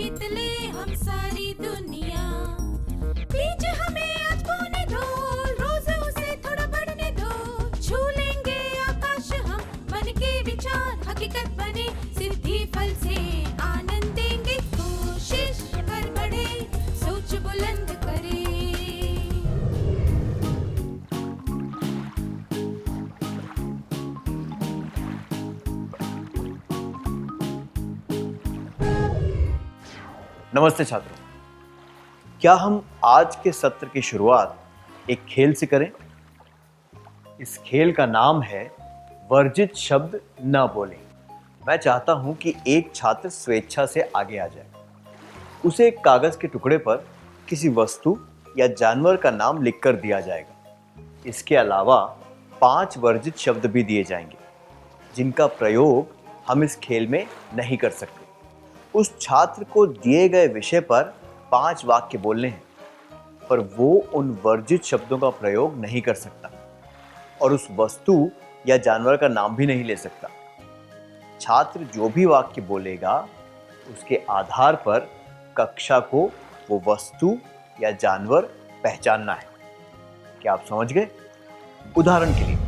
जीत ले हम सारी दुनिया। बीच हमें आज बोने दो, रोज उसे थोड़ा बढ़ने दो। छू लेंगे आकाश हम, मन के विचार हकीकत बने। सिद्धि फल से आनंद देंगे, कोशिश कर बढ़े, सोच बुलंद करे। नमस्ते छात्रों, क्या हम आज के सत्र की शुरुआत एक खेल से करें? इस खेल का नाम है वर्जित शब्द न बोलें। मैं चाहता हूं कि एक छात्र स्वेच्छा से आगे आ जाए। उसे एक कागज के टुकड़े पर किसी वस्तु या जानवर का नाम लिखकर दिया जाएगा। इसके अलावा 5 वर्जित शब्द भी दिए जाएंगे, जिनका प्रयोग हम इस खेल में नहीं कर सकते। उस छात्र को दिए गए विषय पर 5 वाक्य बोलने हैं, पर वो उन वर्जित शब्दों का प्रयोग नहीं कर सकता और उस वस्तु या जानवर का नाम भी नहीं ले सकता। छात्र जो भी वाक्य बोलेगा, उसके आधार पर कक्षा को वो वस्तु या जानवर पहचानना है। क्या आप समझ गए? उदाहरण के लिए,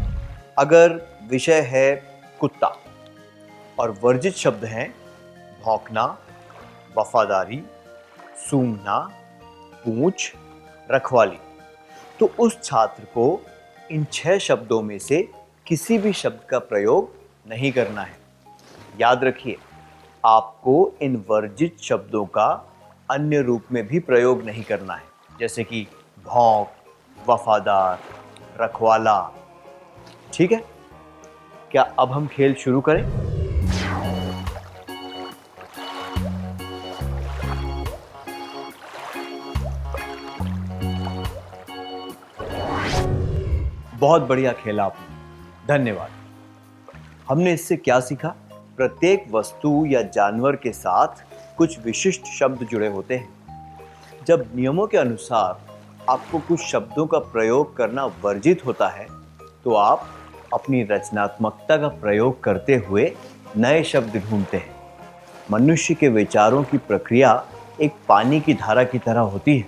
अगर विषय है कुत्ता और वर्जित शब्द हैं भौंकना, वफादारी, सूंघना, पूंछ, रखवाली, तो उस छात्र को इन 6 शब्दों में से किसी भी शब्द का प्रयोग नहीं करना है। याद रखिए, आपको इन वर्जित शब्दों का अन्य रूप में भी प्रयोग नहीं करना है, जैसे कि भौंक, वफादार, रखवाला। ठीक है? क्या अब हम खेल शुरू करें? बहुत बढ़िया खेला आपने, धन्यवाद। हमने इससे क्या सीखा? प्रत्येक वस्तु या जानवर के साथ कुछ विशिष्ट शब्द जुड़े होते हैं। जब नियमों के अनुसार आपको कुछ शब्दों का प्रयोग करना वर्जित होता है, तो आप अपनी रचनात्मकता का प्रयोग करते हुए नए शब्द ढूंढते हैं। मनुष्य के विचारों की प्रक्रिया एक पानी की धारा की तरह होती है,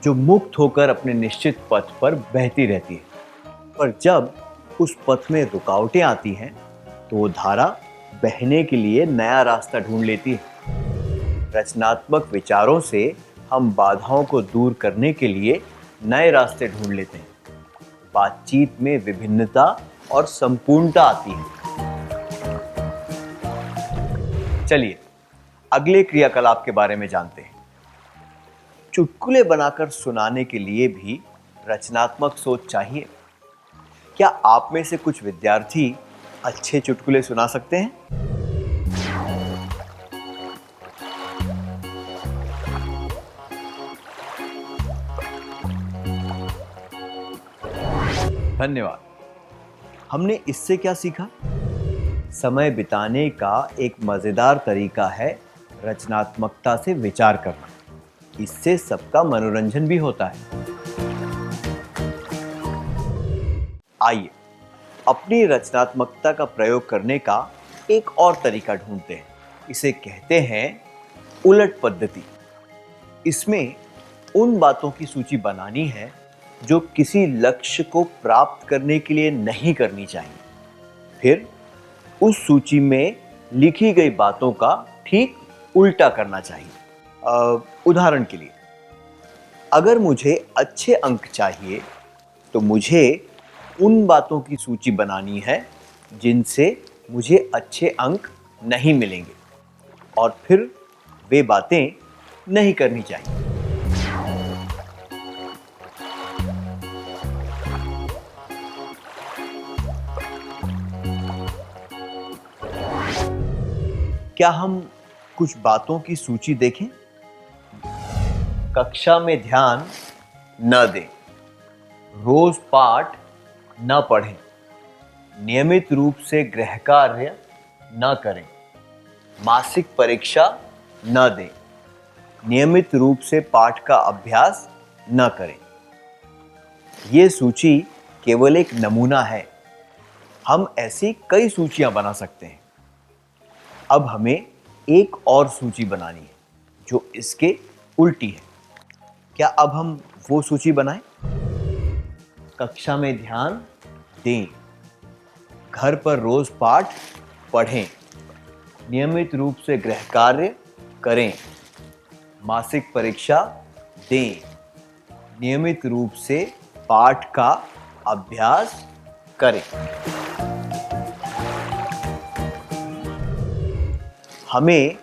जो मुक्त होकर अपने निश्चित पथ पर बहती रहती है। पर जब उस पथ में रुकावटें आती हैं, तो वो धारा बहने के लिए नया रास्ता ढूंढ लेती है। रचनात्मक विचारों से हम बाधाओं को दूर करने के लिए नए रास्ते ढूंढ लेते हैं। बातचीत में विभिन्नता और संपूर्णता आती है। चलिए अगले क्रियाकलाप के बारे में जानते हैं। चुटकुले बनाकर सुनाने के लिए भी रचनात्मक सोच चाहिए। क्या आप में से कुछ विद्यार्थी अच्छे चुटकुले सुना सकते हैं? धन्यवाद। हमने इससे क्या सीखा? समय बिताने का एक मजेदार तरीका है रचनात्मकता से विचार करना। इससे सबका मनोरंजन भी होता है। आइए अपनी रचनात्मकता का प्रयोग करने का एक और तरीका ढूंढते हैं। इसे कहते हैं उलट पद्धति। इसमें उन बातों की सूची बनानी है जो किसी लक्ष्य को प्राप्त करने के लिए नहीं करनी चाहिए। फिर उस सूची में लिखी गई बातों का ठीक उल्टा करना चाहिए। उदाहरण के लिए, अगर मुझे अच्छे अंक चाहिए, तो मुझे उन बातों की सूची बनानी है जिनसे मुझे अच्छे अंक नहीं मिलेंगे, और फिर वे बातें नहीं करनी चाहिए। क्या हम कुछ बातों की सूची देखें? कक्षा में ध्यान न दें, रोज पाठ न पढ़ें, नियमित रूप से गृह कार्य न करें, मासिक परीक्षा न दें, नियमित रूप से पाठ का अभ्यास न करें। ये सूची केवल एक नमूना है। हम ऐसी कई सूचियां बना सकते हैं। अब हमें एक और सूची बनानी है, जो इसके उल्टी है। क्या अब हम वो सूची बनाएं? कक्षा में ध्यान दें, घर पर रोज पाठ पढ़ें, नियमित रूप से गृह कार्य करें, मासिक परीक्षा दें, नियमित रूप से पाठ का अभ्यास करें। हमें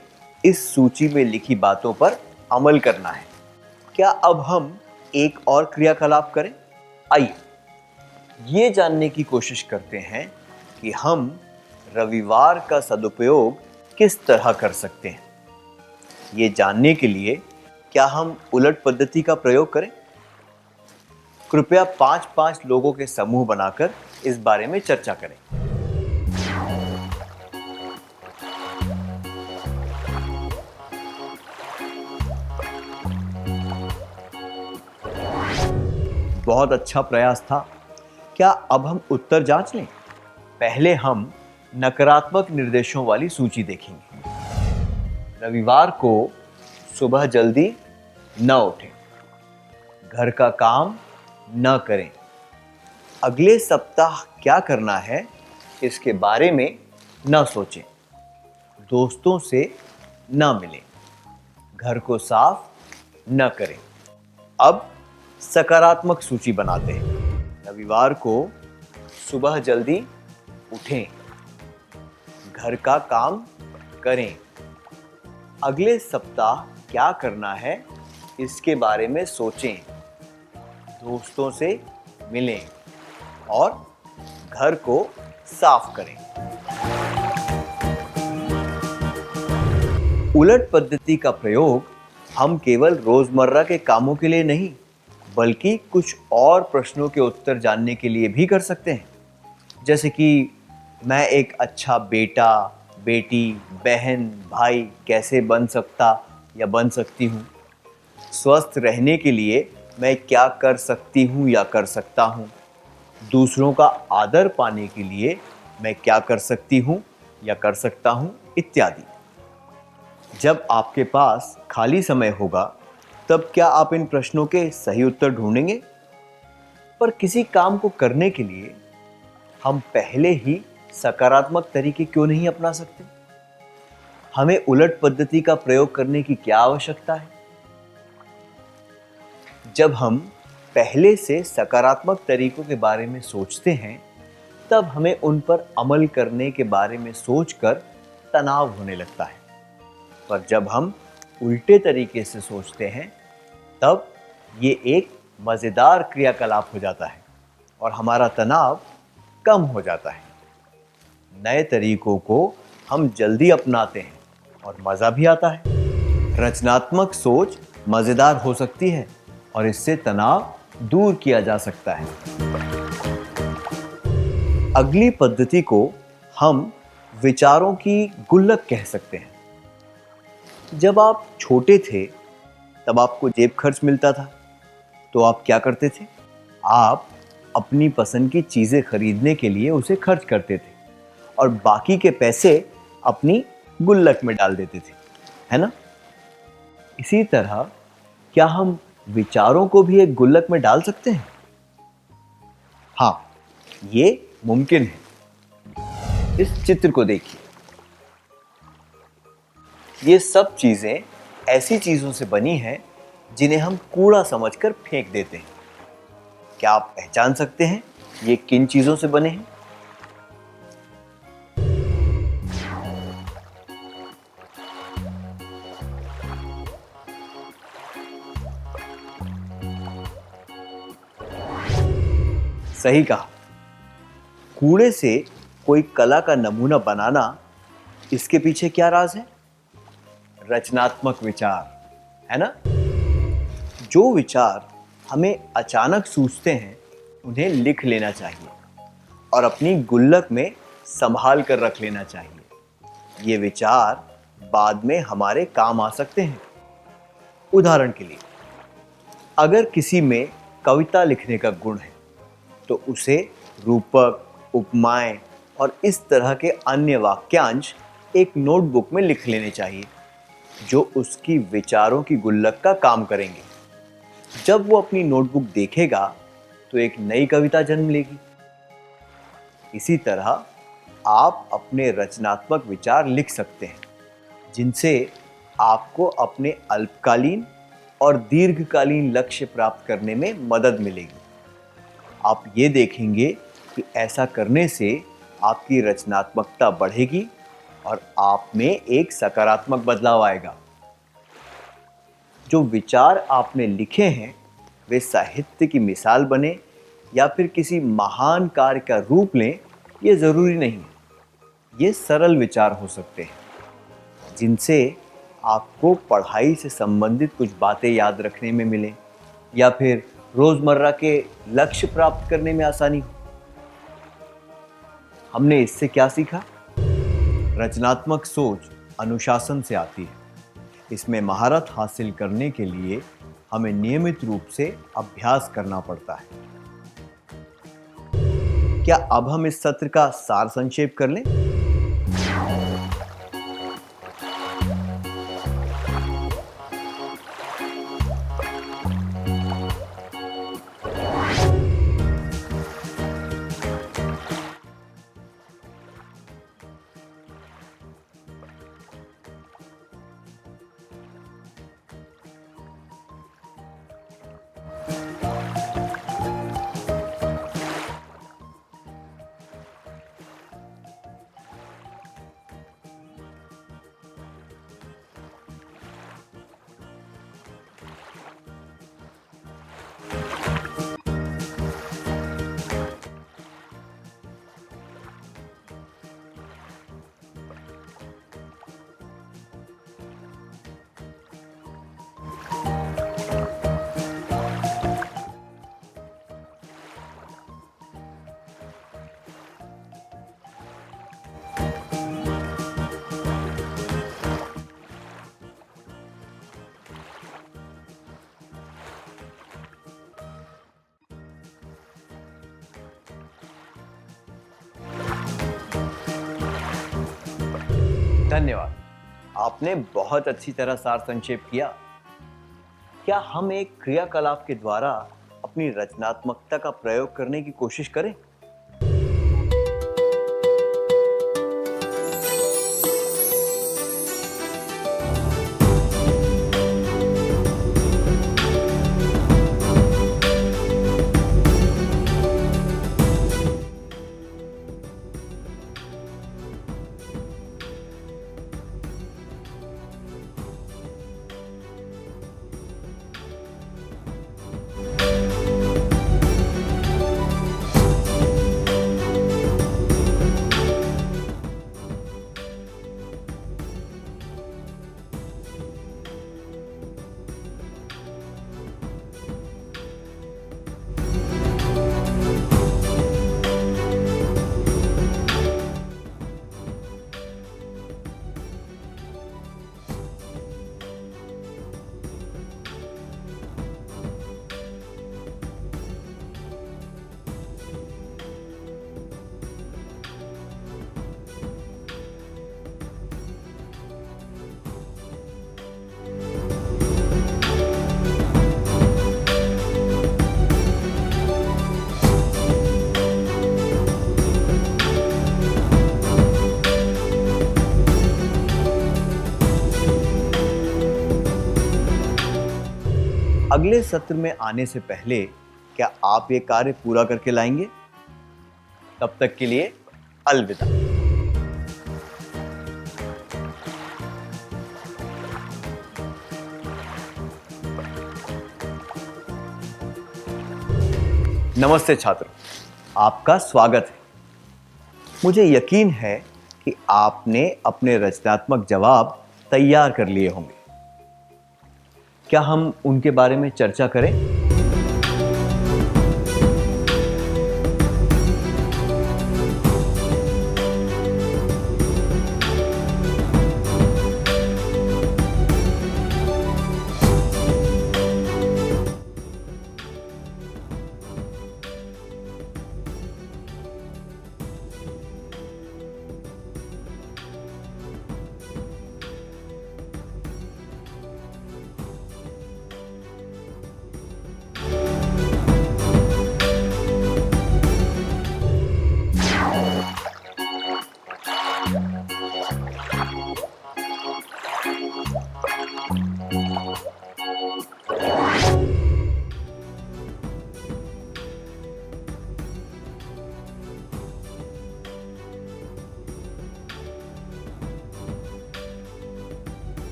इस सूची में लिखी बातों पर अमल करना है। क्या अब हम एक और क्रियाकलाप करें? आइए ये जानने की कोशिश करते हैं कि हम रविवार का सदुपयोग किस तरह कर सकते हैं। ये जानने के लिए क्या हम उलट पद्धति का प्रयोग करें? कृपया 5-5 लोगों के समूह बनाकर इस बारे में चर्चा करें। बहुत अच्छा प्रयास था। क्या अब हम उत्तर जांच लें? पहले हम नकारात्मक निर्देशों वाली सूची देखेंगे। रविवार को सुबह जल्दी न उठें, घर का काम न करें, अगले सप्ताह क्या करना है इसके बारे में न सोचें, दोस्तों से न मिलें, घर को साफ न करें। अब सकारात्मक सूची बनाते हैं। रविवार को सुबह जल्दी उठें, घर का काम करें, अगले सप्ताह क्या करना है इसके बारे में सोचें, दोस्तों से मिलें और घर को साफ करें। उलट पद्धति का प्रयोग हम केवल रोजमर्रा के कामों के लिए नहीं बल्कि कुछ और प्रश्नों के उत्तर जानने के लिए भी कर सकते हैं। जैसे कि मैं एक अच्छा बेटा, बेटी, बहन, भाई कैसे बन सकता या बन सकती हूँ? स्वस्थ रहने के लिए मैं क्या कर सकती हूँ या कर सकता हूँ? दूसरों का आदर पाने के लिए मैं क्या कर सकती हूँ या कर सकता हूँ? इत्यादि। जब आपके पास खाली समय होगा तब क्या आप इन प्रश्नों के सही उत्तर ढूंढेंगे? पर किसी काम को करने के लिए हम पहले ही सकारात्मक तरीके क्यों नहीं अपना सकते? हमें उलट पद्धति का प्रयोग करने की क्या आवश्यकता है? जब हम पहले से सकारात्मक तरीकों के बारे में सोचते हैं तब हमें उन पर अमल करने के बारे में सोचकर तनाव होने लगता है। पर जब हम उल्टे तरीके से सोचते हैं तब ये एक मज़ेदार क्रियाकलाप हो जाता है और हमारा तनाव कम हो जाता है। नए तरीकों को हम जल्दी अपनाते हैं और मज़ा भी आता है। रचनात्मक सोच मज़ेदार हो सकती है और इससे तनाव दूर किया जा सकता है। अगली पद्धति को हम विचारों की गुल्लक कह सकते हैं। जब आप छोटे थे तब आपको जेब खर्च मिलता था तो आप क्या करते थे? आप अपनी पसंद की चीज़ें खरीदने के लिए उसे खर्च करते थे और बाकी के पैसे अपनी गुल्लक में डाल देते थे, है ना? इसी तरह क्या हम विचारों को भी एक गुल्लक में डाल सकते हैं? हाँ, ये मुमकिन है। इस चित्र को देखिए। ये सब चीजें ऐसी चीजों से बनी हैं जिन्हें हम कूड़ा समझकर फेंक देते हैं। क्या आप पहचान सकते हैं ये किन चीजों से बने हैं? सही कहा। कूड़े से कोई कला का नमूना बनाना, इसके पीछे क्या राज है? रचनात्मक विचार, है ना? जो विचार हमें अचानक सूझते हैं उन्हें लिख लेना चाहिए और अपनी गुल्लक में संभाल कर रख लेना चाहिए। ये विचार बाद में हमारे काम आ सकते हैं। उदाहरण के लिए, अगर किसी में कविता लिखने का गुण है तो उसे रूपक, उपमाएं और इस तरह के अन्य वाक्यांश एक नोटबुक में लिख लेने चाहिए। जो उसकी विचारों की गुल्लक का काम करेंगे। जब वो अपनी नोटबुक देखेगा तो एक नई कविता जन्म लेगी। इसी तरह आप अपने रचनात्मक विचार लिख सकते हैं, जिनसे आपको अपने अल्पकालीन और दीर्घकालीन लक्ष्य प्राप्त करने में मदद मिलेगी। आप ये देखेंगे कि ऐसा करने से आपकी रचनात्मकता बढ़ेगी और आप में एक सकारात्मक बदलाव आएगा। जो विचार आपने लिखे हैं वे साहित्य की मिसाल बने या फिर किसी महान कार्य का रूप लें, ये ज़रूरी नहीं है। ये सरल विचार हो सकते हैं, जिनसे आपको पढ़ाई से संबंधित कुछ बातें याद रखने में मिलें या फिर रोज़मर्रा के लक्ष्य प्राप्त करने में आसानी हो। हमने इससे क्या सीखा? रचनात्मक सोच अनुशासन से आती है। इसमें महारत हासिल करने के लिए हमें नियमित रूप से अभ्यास करना पड़ता है। क्या अब हम इस सत्र का सार संक्षेप कर लें? धन्यवाद। आपने बहुत अच्छी तरह सार संक्षेप किया। क्या हम एक क्रियाकलाप के द्वारा अपनी रचनात्मकता का प्रयोग करने की कोशिश करें? अगले सत्र में आने से पहले क्या आप ये कार्य पूरा करके लाएंगे? तब तक के लिए अलविदा। नमस्ते छात्रों, आपका स्वागत है। मुझे यकीन है कि आपने अपने रचनात्मक जवाब तैयार कर लिए होंगे। क्या हम उनके बारे में चर्चा करें?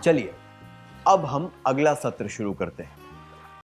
चलिए अब हम अगला सत्र शुरू करते हैं।